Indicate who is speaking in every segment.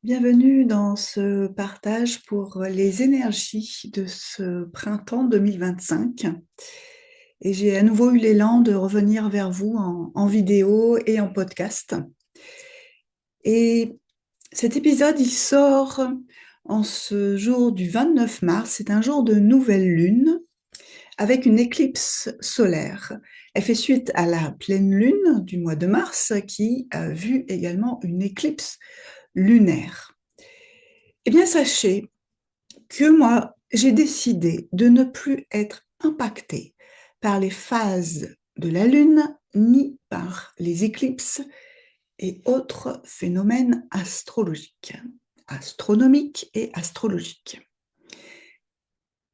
Speaker 1: Bienvenue dans ce partage pour les énergies de ce printemps 2025. Et j'ai à nouveau eu l'élan de revenir vers vous en vidéo et en podcast. Et cet épisode, il sort en ce jour du 29 mars. C'est un jour de nouvelle lune avec une éclipse solaire. Elle fait suite à la pleine lune du mois de mars qui a vu également une éclipse lunaire. Eh bien, sachez que moi, j'ai décidé de ne plus être impactée par les phases de la Lune ni par les éclipses et autres phénomènes astronomiques et astrologiques.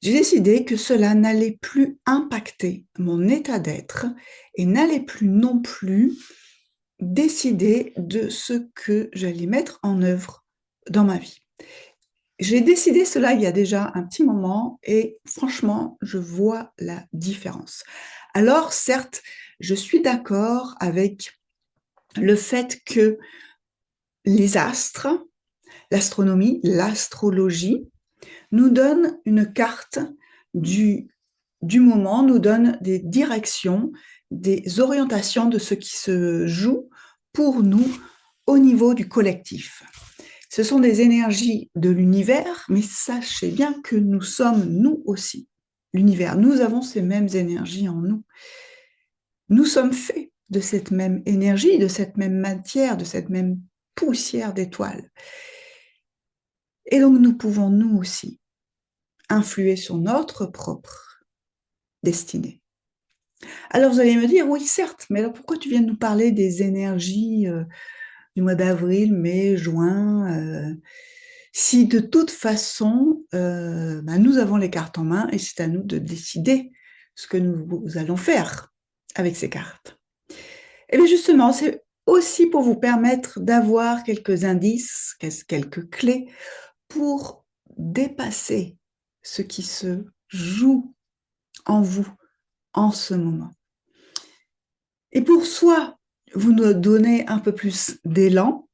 Speaker 1: J'ai décidé que cela n'allait plus impacter mon état d'être et n'allait plus non plus décider de ce que j'allais mettre en œuvre dans ma vie. J'ai décidé cela il y a déjà un petit moment et franchement, je vois la différence. Alors, certes, je suis d'accord avec le fait que les astres, l'astronomie, l'astrologie, nous donnent une carte du moment, nous donnent des directions, des orientations de ce qui se joue pour nous au niveau du collectif. Ce sont des énergies de l'univers, mais sachez bien que nous sommes, nous aussi, l'univers. Nous avons ces mêmes énergies en nous. Nous sommes faits de cette même énergie, de cette même matière, de cette même poussière d'étoiles. Et donc nous pouvons, nous aussi, influer sur notre propre destinée. Alors vous allez me dire, oui, certes, mais alors pourquoi tu viens de nous parler des énergies du mois d'avril, mai, juin si de toute façon, nous avons les cartes en main et c'est à nous de décider ce que nous allons faire avec ces cartes. Et bien justement, c'est aussi pour vous permettre d'avoir quelques indices, quelques clés pour dépasser ce qui se joue en vous en ce moment. Et pour soit vous nous donner un peu plus d'élan,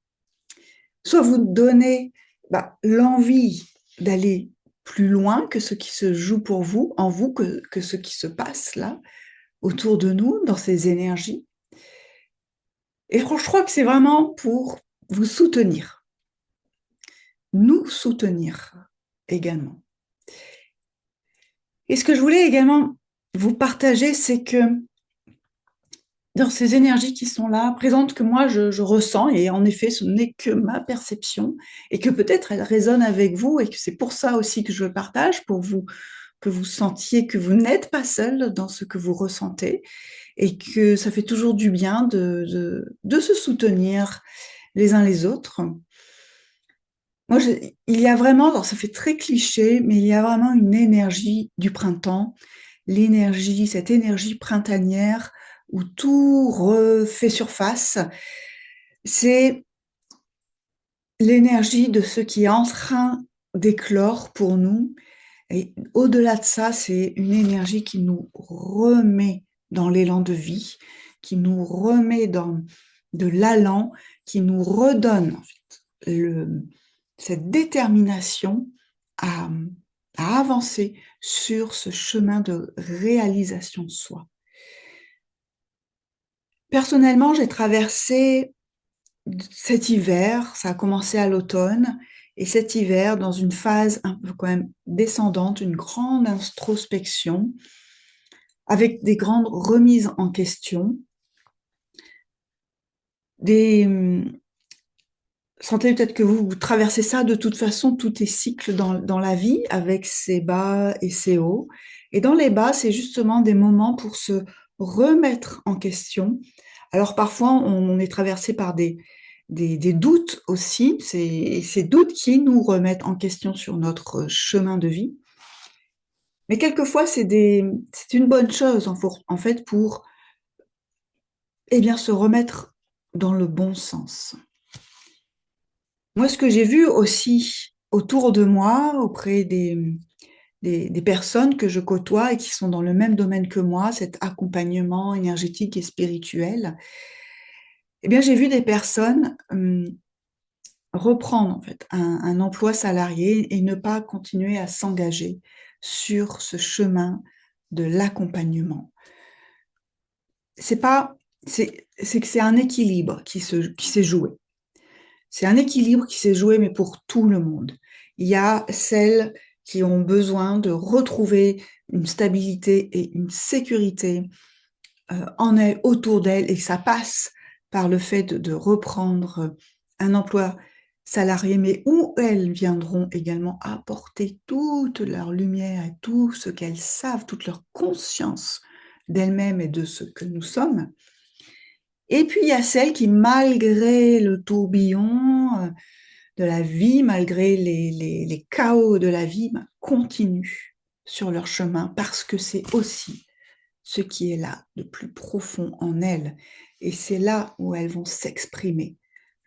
Speaker 1: soit vous donner l'envie d'aller plus loin que ce qui se joue pour vous, en vous, que ce qui se passe là, autour de nous, dans ces énergies. Et je crois que c'est vraiment pour vous soutenir, nous soutenir également. Et ce que je voulais également vous partager, c'est que dans ces énergies qui sont là, présentes que moi je ressens, et en effet ce n'est que ma perception, et que peut-être elle résonne avec vous, et que c'est pour ça aussi que je le partage, pour vous, que vous sentiez que vous n'êtes pas seul dans ce que vous ressentez, et que ça fait toujours du bien de se soutenir les uns les autres. Moi, il y a vraiment, alors ça fait très cliché, mais il y a vraiment une énergie du printemps, l'énergie, cette énergie printanière où tout refait surface. C'est l'énergie de ce qui est en train d'éclore pour nous. Et au-delà de ça, c'est une énergie qui nous remet dans l'élan de vie, qui nous remet dans de l'allant, qui nous redonne en fait, cette détermination à, à avancer sur ce chemin de réalisation de soi. Personnellement, j'ai traversé cet hiver, ça a commencé à l'automne, et cet hiver, dans une phase un peu quand même descendante, une grande introspection, avec des grandes remises en question, sentez peut-être que vous traversez ça, de toute façon, tout est cycle dans la vie, avec ses bas et ses hauts. Et dans les bas, c'est justement des moments pour se remettre en question. Alors parfois, on est traversé par des doutes aussi, c'est ces doutes qui nous remettent en question sur notre chemin de vie. Mais quelquefois, c'est une bonne chose en fait pour se remettre dans le bon sens. Moi, ce que j'ai vu aussi autour de moi, auprès des personnes que je côtoie et qui sont dans le même domaine que moi, cet accompagnement énergétique et spirituel, j'ai vu des personnes reprendre en fait un emploi salarié et ne pas continuer à s'engager sur ce chemin de l'accompagnement. C'est pas, c'est que c'est un équilibre qui s'est joué. C'est un équilibre qui s'est joué, mais pour tout le monde. Il y a celles qui ont besoin de retrouver une stabilité et une sécurité en elles, autour d'elles, et ça passe par le fait de reprendre un emploi salarié, mais où elles viendront également apporter toute leur lumière et tout ce qu'elles savent, toute leur conscience d'elles-mêmes et de ce que nous sommes. Et puis il y a celles qui, malgré le tourbillon de la vie, malgré les chaos de la vie, continuent sur leur chemin parce que c'est aussi ce qui est là de plus profond en elles. Et c'est là où elles vont s'exprimer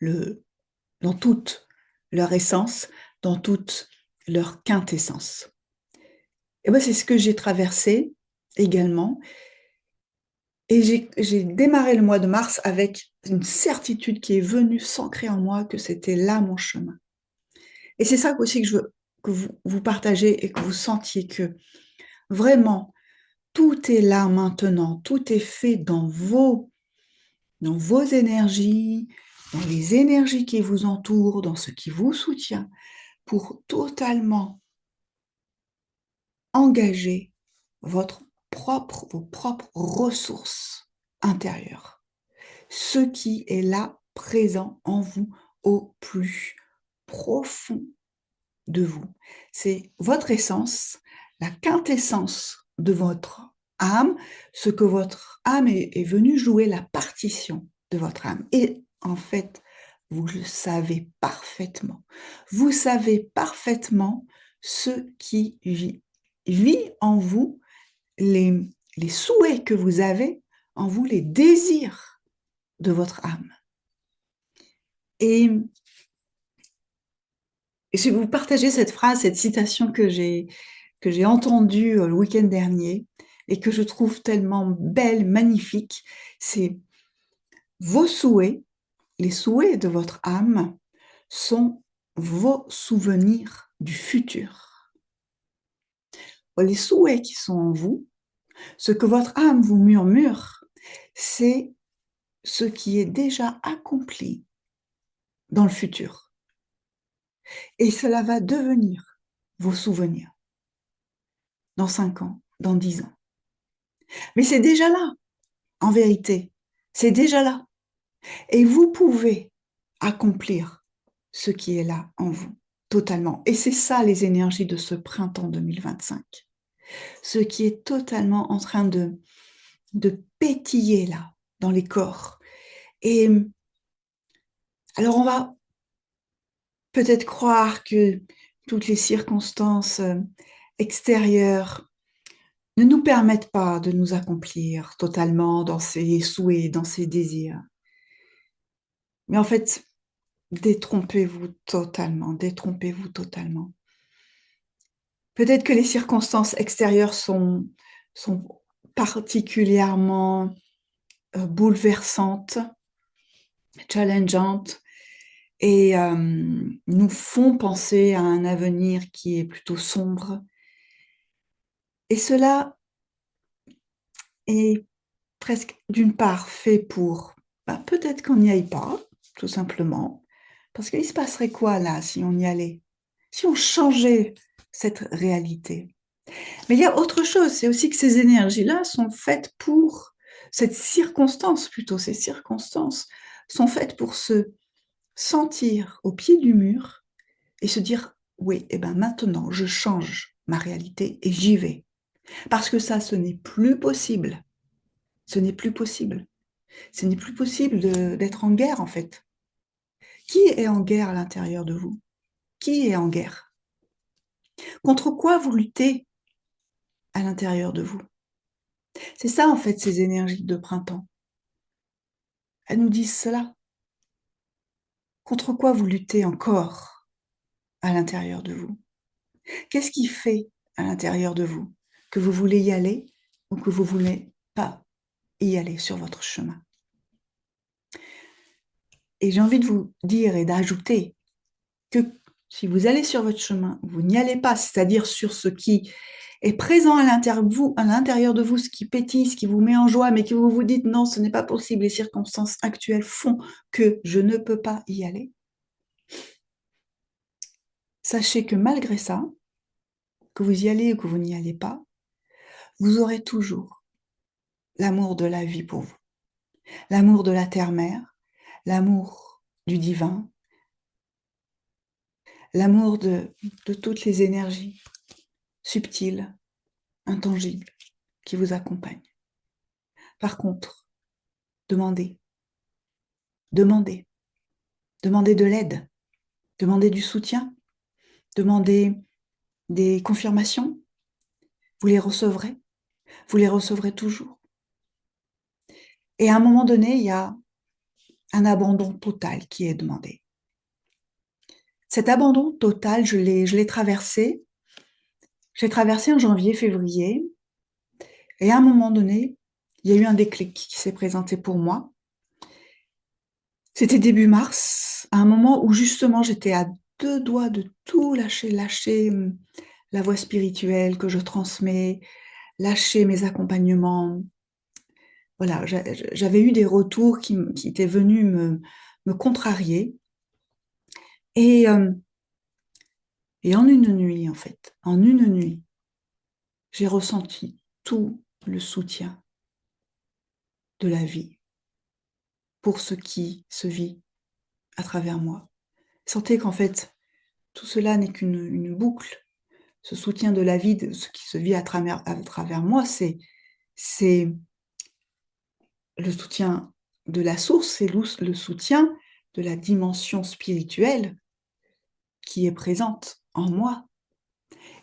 Speaker 1: dans toute leur essence, dans toute leur quintessence. Et moi, c'est ce que j'ai traversé également. Et j'ai démarré le mois de mars avec une certitude qui est venue s'ancrer en moi que c'était là mon chemin. Et c'est ça aussi que je veux que vous partagez et que vous sentiez que vraiment, tout est là maintenant, tout est fait dans vos énergies, dans les énergies qui vous entourent, dans ce qui vous soutient, pour totalement engager vos propres ressources intérieures. Ce qui est là, présent en vous, au plus profond de vous. C'est votre essence, la quintessence de votre âme, ce que votre âme est venue jouer la partition de votre âme. Et en fait, vous le savez parfaitement. Vous savez parfaitement ce qui vit en vous, les souhaits que vous avez en vous, les désirs de votre âme. Et je vais vous partager cette phrase, cette citation que j'ai entendue le week-end dernier et que je trouve tellement belle, magnifique. C'est vos souhaits, les souhaits de votre âme sont vos souvenirs du futur. Les souhaits qui sont en vous, ce que votre âme vous murmure, c'est ce qui est déjà accompli dans le futur. Et cela va devenir vos souvenirs dans 5 ans, dans 10 ans. Mais c'est déjà là, en vérité. C'est déjà là. Et vous pouvez accomplir ce qui est là en vous, totalement. Et c'est ça les énergies de ce printemps 2025. Ce qui est totalement en train de pétiller là, dans les corps. Et alors on va peut-être croire que toutes les circonstances extérieures ne nous permettent pas de nous accomplir totalement dans ces souhaits, dans ces désirs. Mais en fait, détrompez-vous totalement, détrompez-vous totalement. Peut-être que les circonstances extérieures sont particulièrement bouleversantes, challengeantes, et nous font penser à un avenir qui est plutôt sombre. Et cela est presque d'une part fait pour, peut-être qu'on n'y aille pas, tout simplement, parce qu'il se passerait quoi là si on y allait, si on changeait cette réalité. Mais il y a autre chose, c'est aussi que ces énergies-là sont faites pour cette circonstance, plutôt ces circonstances sont faites pour se sentir au pied du mur et se dire, oui, et ben maintenant je change ma réalité et j'y vais. Parce que ça, ce n'est plus possible. Ce n'est plus possible. Ce n'est plus possible d'être en guerre, en fait. Qui est en guerre à l'intérieur de vous? Qui est en guerre? Contre quoi vous luttez à l'intérieur de vous? C'est ça, en fait, ces énergies de printemps. Elles nous disent cela. Contre quoi vous luttez encore à l'intérieur de vous? Qu'est-ce qui fait à l'intérieur de vous que vous voulez y aller ou que vous ne voulez pas y aller sur votre chemin? Et j'ai envie de vous dire et d'ajouter que si vous allez sur votre chemin, vous n'y allez pas, c'est-à-dire sur ce qui est présent à l'intérieur de vous, ce qui pétille, ce qui vous met en joie, mais que vous vous dites non, ce n'est pas possible, les circonstances actuelles font que je ne peux pas y aller. Sachez que malgré ça, que vous y allez ou que vous n'y allez pas, vous aurez toujours l'amour de la vie pour vous, l'amour de la terre-mère, l'amour du divin, l'amour de toutes les énergies subtiles, intangibles, qui vous accompagnent. Par contre, demandez, demandez, demandez de l'aide, demandez du soutien, demandez des confirmations, vous les recevrez toujours. Et à un moment donné, il y a un abandon total qui est demandé. Cet abandon total, je l'ai traversé. J'ai traversé en janvier, février. Et à un moment donné, il y a eu un déclic qui s'est présenté pour moi. C'était début mars, à un moment où justement j'étais à 2 doigts de tout lâcher la voie spirituelle que je transmets, lâcher mes accompagnements. Voilà, j'avais eu des retours qui étaient venus me contrarier. Et en une nuit, en fait, j'ai ressenti tout le soutien de la vie pour ce qui se vit à travers moi. Sentez qu'en fait, tout cela n'est qu'une boucle. Ce soutien de la vie, de ce qui se vit à travers moi, c'est le soutien de la source, c'est le soutien de la dimension spirituelle qui est présente en moi.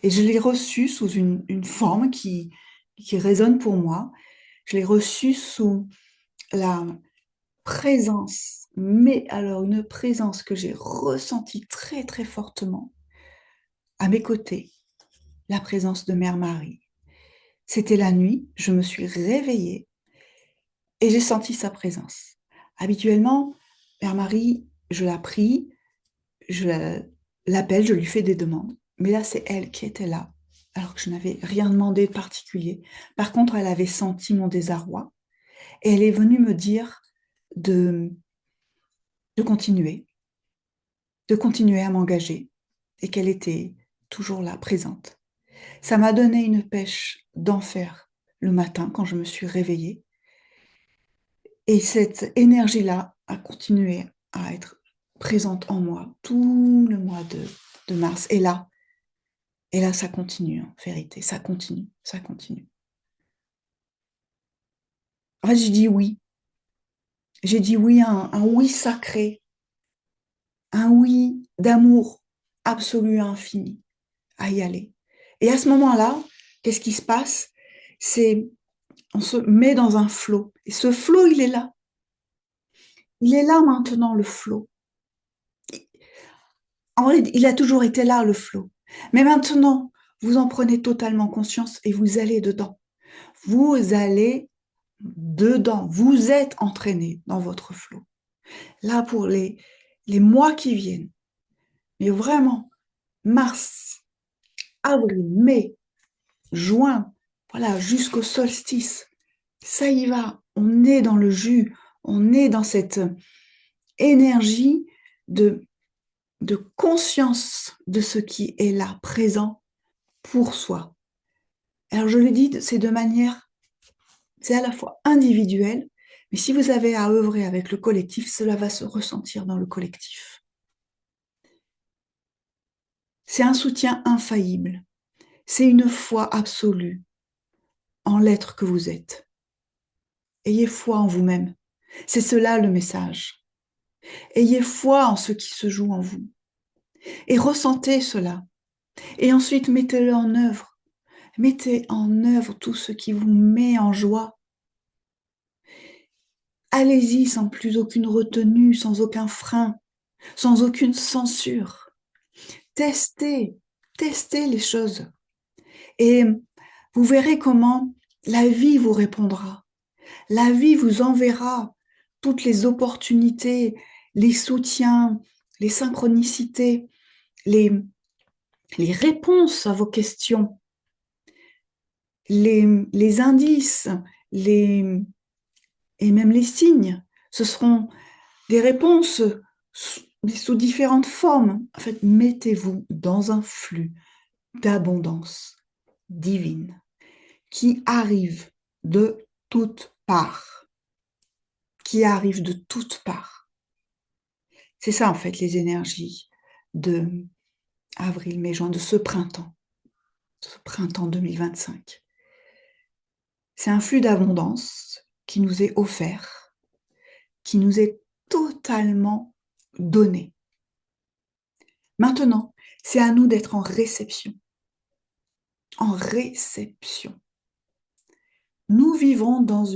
Speaker 1: Et je l'ai reçu sous une forme qui résonne pour moi. Je l'ai reçu sous la présence, mais alors une présence que j'ai ressentie très très fortement à mes côtés, la présence de Mère Marie. C'était la nuit, je me suis réveillée et j'ai senti sa présence. Habituellement, Mère Marie, je la prie, je l'appelle, je lui fais des demandes. Mais là, c'est elle qui était là, alors que je n'avais rien demandé de particulier. Par contre, elle avait senti mon désarroi et elle est venue me dire de continuer, à m'engager et qu'elle était toujours là, présente. Ça m'a donné une pêche d'enfer le matin quand je me suis réveillée. Et cette énergie-là a continué à être présente en moi tout le mois de mars. Et là, ça continue, en vérité. Ça continue, ça continue. En fait, j'ai dit oui. J'ai dit oui à un oui sacré, un oui d'amour absolu, infini, à y aller. Et à ce moment-là, qu'est-ce qui se passe? C'est, on se met dans un flot. Et ce flot, il est là. Il est là maintenant, le flot. En vrai, il a toujours été là, le flot. Mais maintenant, vous en prenez totalement conscience et vous allez dedans. Vous allez dedans. Vous êtes entraîné dans votre flot. Là, pour les mois qui viennent, mais vraiment, mars, avril, mai, juin, voilà, jusqu'au solstice, ça y va. On est dans le jus. On est dans cette énergie de conscience de ce qui est là, présent pour soi. Alors je le dis, c'est de manière, c'est à la fois individuel, mais si vous avez à œuvrer avec le collectif, cela va se ressentir dans le collectif. C'est un soutien infaillible, c'est une foi absolue en l'être que vous êtes. Ayez foi en vous-même, c'est cela le message. Ayez foi en ce qui se joue en vous et ressentez cela. Et ensuite, mettez-le en œuvre. Mettez en œuvre tout ce qui vous met en joie. Allez-y sans plus aucune retenue, sans aucun frein, sans aucune censure. Testez les choses. Et vous verrez comment la vie vous répondra. La vie vous enverra toutes les opportunités, les soutiens, les synchronicités les, les réponses à vos questions, les indices, les, et même les signes. Ce seront des réponses sous différentes formes. En fait, mettez-vous dans un flux d'abondance divine qui arrive de toutes parts, qui arrive de toutes parts. C'est ça, en fait, les énergies de avril, mai, juin, de ce printemps 2025. C'est un flux d'abondance qui nous est offert, qui nous est totalement donné. Maintenant, c'est à nous d'être en réception. En réception. Nous vivons dans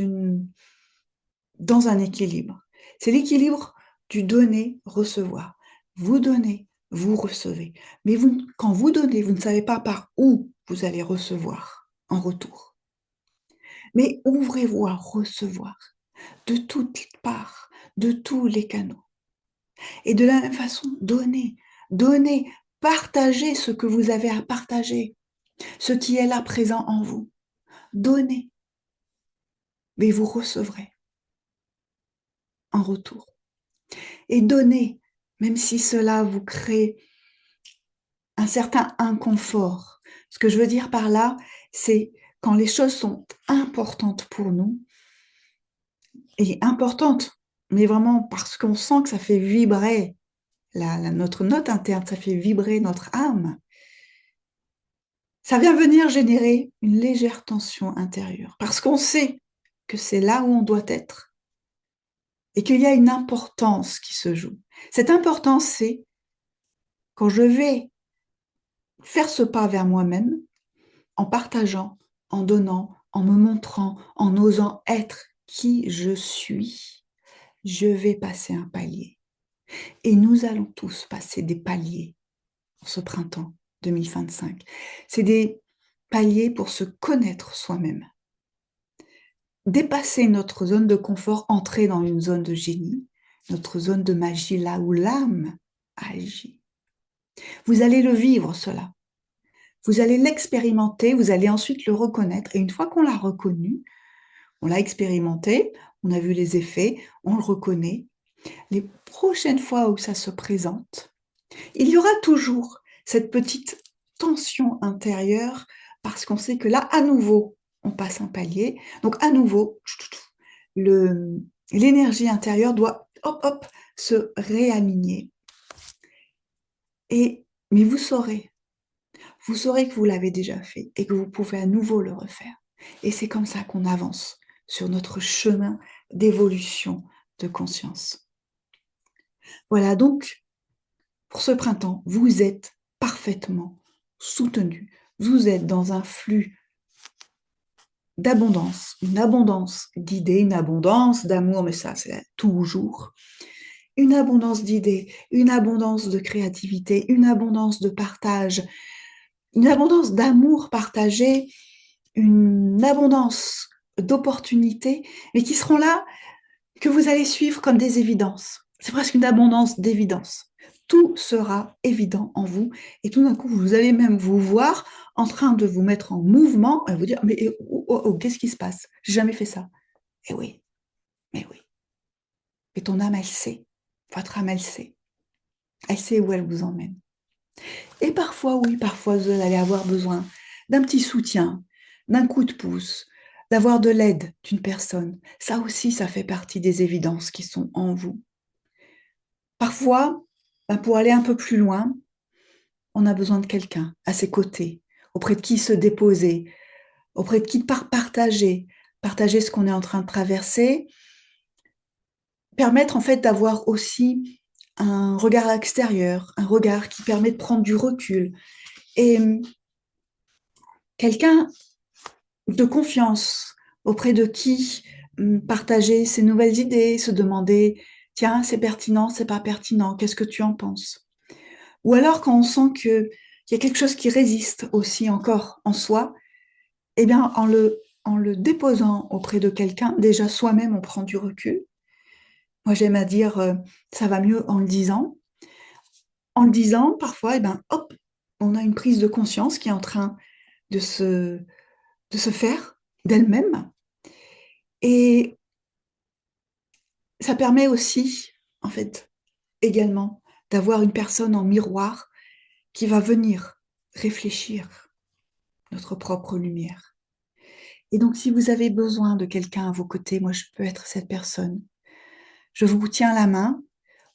Speaker 1: un équilibre. C'est l'équilibre du donner-recevoir. Vous donnez, vous recevez. Mais quand vous donnez, vous ne savez pas par où vous allez recevoir en retour. Mais ouvrez-vous à recevoir de toutes parts, de tous les canaux. Et de la même façon, donnez, partagez ce que vous avez à partager, ce qui est là présent en vous. Donnez, mais vous recevrez en retour. Et donnez, même si cela vous crée un certain inconfort. Ce que je veux dire par là, c'est quand les choses sont importantes pour nous, et importantes, mais vraiment parce qu'on sent que ça fait vibrer notre note interne, ça fait vibrer notre âme, ça vient venir générer une légère tension intérieure, parce qu'on sait que c'est là où on doit être, et qu'il y a une importance qui se joue. Cette importance, c'est quand je vais faire ce pas vers moi-même, en partageant, en donnant, en me montrant, en osant être qui je suis, je vais passer un palier. Et nous allons tous passer des paliers en ce printemps 2025. C'est des paliers pour se connaître soi-même. Dépasser notre zone de confort, entrer dans une zone de génie, notre zone de magie, là où l'âme agit. Vous allez le vivre, cela. Vous allez l'expérimenter, vous allez ensuite le reconnaître. Et une fois qu'on l'a reconnu, on l'a expérimenté, on a vu les effets, on le reconnaît. Les prochaines fois où ça se présente, il y aura toujours cette petite tension intérieure parce qu'on sait que là, à nouveau, on passe un palier. Donc, à nouveau, l'énergie intérieure doit, hop, hop, se réaligner. Mais vous saurez que vous l'avez déjà fait et que vous pouvez à nouveau le refaire. Et c'est comme ça qu'on avance sur notre chemin d'évolution de conscience. Voilà, donc, pour ce printemps, vous êtes parfaitement soutenu. Vous êtes dans un flux d'abondance, une abondance d'idées, une abondance d'amour, mais ça, c'est toujours. Une abondance d'idées, une abondance de créativité, une abondance de partage, une abondance d'amour partagé, une abondance d'opportunités, mais qui seront là, que vous allez suivre comme des évidences. C'est presque une abondance d'évidence. Tout sera évident en vous et tout d'un coup, vous allez même vous voir en train de vous mettre en mouvement et vous dire, mais qu'est-ce qui se passe? J'ai jamais fait ça. Eh oui, mais oui. Et ton âme, elle sait. Votre âme, elle sait. Elle sait où elle vous emmène. Et parfois, oui, parfois, vous allez avoir besoin d'un petit soutien, d'un coup de pouce, d'avoir de l'aide d'une personne. Ça aussi, ça fait partie des évidences qui sont en vous. Parfois, pour aller un peu plus loin, on a besoin de quelqu'un à ses côtés, auprès de qui se déposer, auprès de qui partager ce qu'on est en train de traverser, permettre en fait d'avoir aussi un regard extérieur, un regard qui permet de prendre du recul. Et quelqu'un de confiance auprès de qui partager ses nouvelles idées, se demander, tiens, c'est pertinent, c'est pas pertinent, qu'est-ce que tu en penses? Ou alors quand on sent qu'il y a quelque chose qui résiste aussi encore en soi, eh bien en le déposant auprès de quelqu'un, déjà soi-même on prend du recul. Moi j'aime à dire ça va mieux en le disant. En le disant, parfois, hop, on a une prise de conscience qui est en train de se, de se faire d'elle-même. Et ça permet aussi, en fait, également, d'avoir une personne en miroir qui va venir réfléchir notre propre lumière. Et donc, si vous avez besoin de quelqu'un à vos côtés, moi, je peux être cette personne. Je vous tiens la main,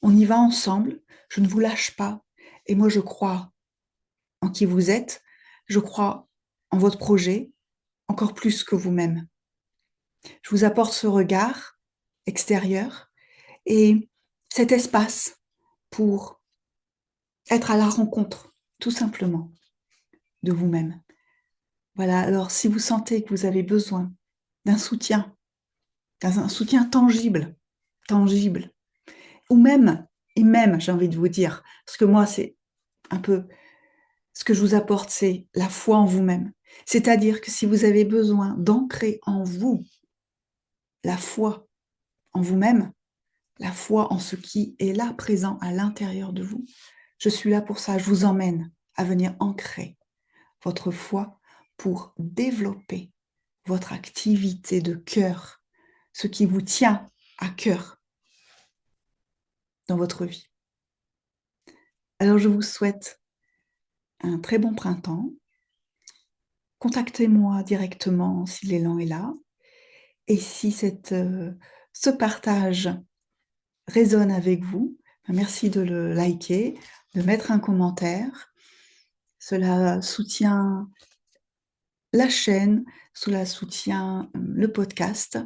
Speaker 1: on y va ensemble, je ne vous lâche pas. Et moi, je crois en qui vous êtes, je crois en votre projet, encore plus que vous-même. Je vous apporte ce regard extérieur et cet espace pour être à la rencontre, tout simplement, de vous-même. Voilà, alors si vous sentez que vous avez besoin d'un soutien tangible, tangible, ou même, et même, j'ai envie de vous dire, parce que moi, c'est un peu ce que je vous apporte, c'est la foi en vous-même. C'est-à-dire que si vous avez besoin d'ancrer en vous la foi en vous-même, la foi en ce qui est là, présent à l'intérieur de vous, je suis là pour ça. Je vous emmène à venir ancrer votre foi pour développer votre activité de cœur, ce qui vous tient à cœur dans votre vie. Alors je vous souhaite un très bon printemps. Contactez-moi directement si l'élan est là. Et si ce partage résonne avec vous, merci de le liker, de mettre un commentaire. Cela soutient la chaîne, cela soutient le podcast.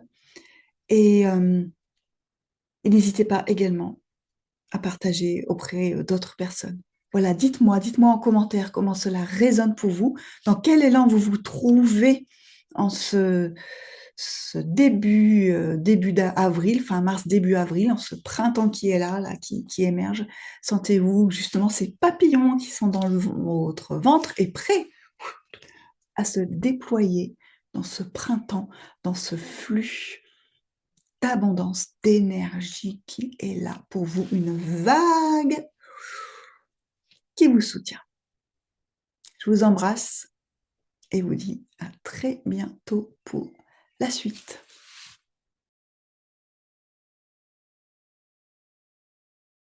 Speaker 1: Et, et n'hésitez pas également à partager auprès d'autres personnes. Voilà, dites-moi en commentaire comment cela résonne pour vous, dans quel élan vous vous trouvez en ce début d'avril, fin mars, début avril, en ce printemps qui est là qui émerge. Sentez-vous justement ces papillons qui sont dans votre ventre et prêts à se déployer dans ce printemps, dans ce flux d'abondance, d'énergie qui est là pour vous, une vague qui vous soutient. Je vous embrasse et vous dis à très bientôt pour la suite.